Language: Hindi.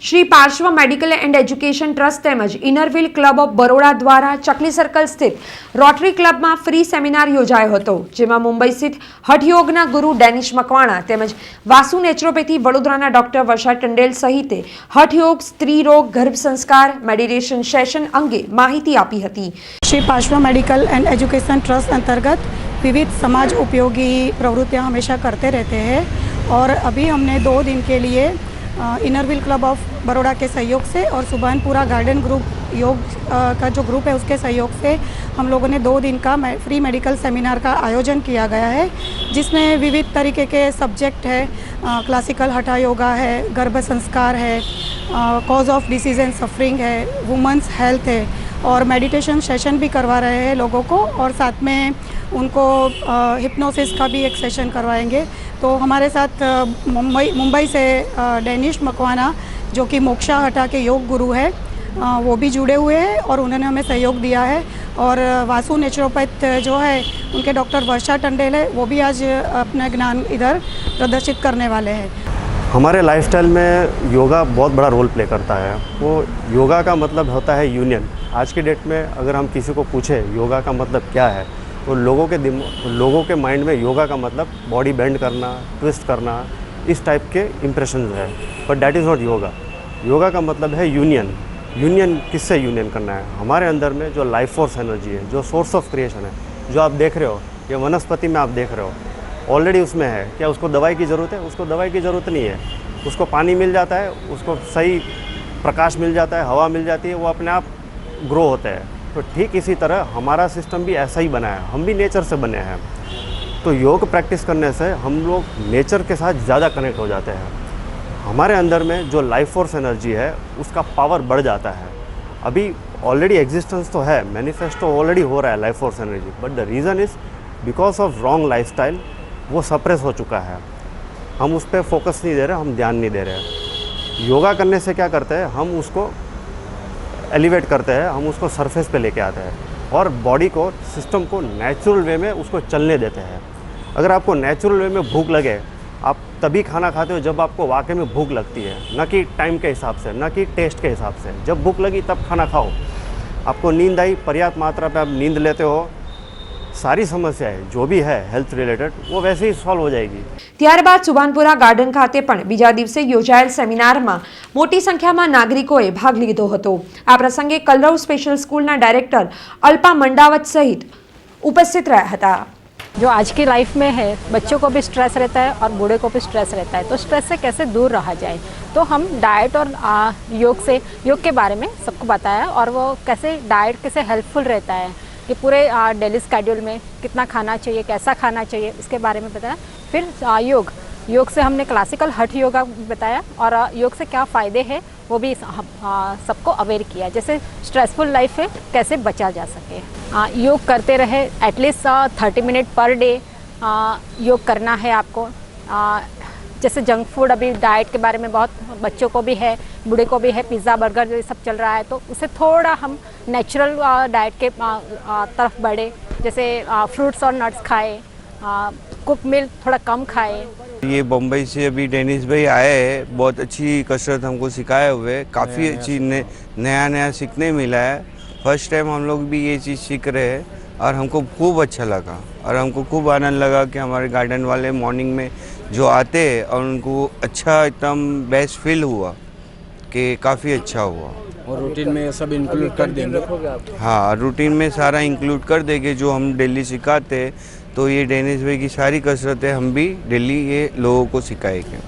Shri Parshva medical and education trust तेमज इनरव्हील क्लब ऑफ बरोड़ा द्वारा चकली सर्कल स्थित रोटरी क्लब में फ्री सेमिनार योजायो हतो, जेमां मुंबई स्थित हठयोगना गुरु डेनिश मकवाणा तेमज वासु नेचरोपैथी वडोदराना डॉक्टर वर्षा टंडेल सहिते हठयोग, स्त्री रोग, गर्भ संस्कार, मेडिटेशन सेशन अंगे माहिती आपी हती। Shri Parshva medical and education trust अंतर्गत विविध समाज उपयोगी प्रवृत्तियां हमेशा करते रहते हैं और अभी हमने 2 दिन के लिए इनरव्हील क्लब ऑफ बरोड़ा के सहयोग से और सुभानपुरा गार्डन ग्रुप योग का जो ग्रुप है उसके सहयोग से हम लोगों ने 2 दिन का फ्री मेडिकल सेमिनार का आयोजन किया गया है, जिसमें विविध तरीके के सब्जेक्ट है। क्लासिकल हठा योगा है, गर्भ संस्कार है, cause of disease and suffering है, वुमेंस हेल्थ है और मेडिटेशन सेशन भी करवा रहे हैं लोगों को और साथ में उनको हिप्नोसिस का भी एक सेशन करवाएंगे। तो हमारे साथ मुंबई से डेनिश मकवाना जो कि मोक्षा हठा के योग गुरु है वो भी जुड़े हुए हैं और उन्होंने हमें सहयोग दिया है। और वासु नेचुरोपैथ जो है उनके डॉक्टर वर्षा टंडेल है, वो भी आज अपना ज्ञान इधर प्रदर्शित करने वाले हैं। हमारे लाइफस्टाइल में योगा बहुत बड़ा रोल प्ले करता है। वो योगा का मतलब होता है यूनियन। आज की डेट में अगर हम किसी को पूछें योगा का मतलब क्या है, तो लोगों के माइंड में योगा का मतलब बॉडी बेंड करना, ट्विस्ट करना, इस टाइप के इम्प्रेशंस है। But that is not yoga. Yoga का मतलब है यूनियन। यूनियन किससे यूनियन करना है? हमारे अंदर में जो लाइफ फोर्स एनर्जी है, जो सोर्स ऑफ क्रिएशन है, जो आप देख रहे हो, ये वनस्पति में आप देख रहे हो, ऑलरेडी उसमें है। क्या उसको दवाई की ज़रूरत है? उसको दवाई की ज़रूरत नहीं है। उसको पानी मिल जाता है, उसको सही प्रकाश मिल जाता है, हवा मिल जाती है, वो अपने आप ग्रो होता है। तो ठीक इसी तरह हमारा सिस्टम भी ऐसा ही बना है। हम भी नेचर से बने हैं। तो योग प्रैक्टिस करने से हम लोग नेचर के साथ ज़्यादा कनेक्ट हो जाते हैं। हमारे अंदर में जो लाइफ फोर्स एनर्जी है उसका पावर बढ़ जाता है। अभी ऑलरेडी एग्जिस्टेंस तो है, मैनिफेस्टो ऑलरेडी हो रहा है life force energy, but the reason is because of wrong lifestyle वो सप्रेस हो चुका है। हम उस पर फोकस नहीं दे रहे, हम ध्यान नहीं दे रहे। योगा करने से क्या करते हैं, हम उसको एलिवेट करते हैं, हम उसको सरफेस पे लेके आते हैं और बॉडी को, सिस्टम को नेचुरल वे में उसको चलने देते हैं। अगर आपको नेचुरल वे में भूख लगे, आप तभी खाना खाते हो जब आपको वाकई में भूख लगती है, न कि टाइम के हिसाब से, न कि टेस्ट के हिसाब से। जब भूख लगी तब खाना खाओ। आपको नींद आई, पर्याप्त मात्रा पे आप नींद लेते हो, सारी समस्याएं जो भी है हेल्थ रिलेटेड वो वैसे ही सॉल्व हो जाएगी। ત્યારબાદ સુભાનપુરા ગાર્ડન ખાતે પણ બીજા દિવસે યોજાયેલ સેમિનારમાં મોટી સંખ્યામાં નાગરિકોએ ભાગ લીધો હતો। આ પ્રસંગે કલરવ સ્પેશિયલ સ્કૂલના ડાયરેક્ટર અલ્પા મંડાવત સહિત ઉપસ્થિત રહ્યા હતા। जो आज की लाइफ में है, बच्चों को भी स्ट्रेस रहता है और बूढ़े को भी स्ट्रेस रहता है, तो स्ट्रेस से कैसे दूर रहा जाए, तो हम डाइट और योग के बारे में सबको बताया और वो कैसे डाइट कैसे हेल्पफुल रहता है कि पूरे डेली स्केड्यूल में कितना खाना चाहिए, कैसा खाना चाहिए, इसके बारे में बताया। फिर योग से हमने क्लासिकल हठ योगा बताया और योग से क्या फ़ायदे हैं वो भी सबको अवेयर किया, जैसे स्ट्रेसफुल लाइफ है कैसे बचा जा सके। योग करते रहे, एटलीस्ट 30 मिनट पर डे योग करना है आपको। जैसे जंक फूड अभी डाइट के बारे में बहुत बच्चों को भी है, बूढ़े को भी है, पिज़्ज़ा बर्गर ये सब चल रहा है, तो उससे थोड़ा हम नेचुरल डाइट के तरफ बढ़े, जैसे फ्रूट्स और नट्स खाए, कुक मिल्क थोड़ा कम खाए। ये बम्बई से अभी डेनिश भाई आए हैं, बहुत अच्छी कसरत हमको सिखाए हुए, काफ़ी अच्छी नया सीखने मिला है। फर्स्ट टाइम हम लोग भी ये चीज़ सीख रहे हैं और हमको खूब अच्छा लगा और हमको खूब आनंद लगा कि हमारे गार्डन वाले मॉर्निंग में जो आते हैं और उनको अच्छा एकदम बेस्ट फील हुआ कि काफ़ी अच्छा हुआ। और रूटीन में सब इंक्लूड कर देंगे? हाँ, रूटीन में सारा इंक्लूड कर देंगे जो हम डेली सिखाते हैं। तो ये डेनिश भाई की सारी कसरतें हम भी डेली ये लोगों को सिखाएंगे।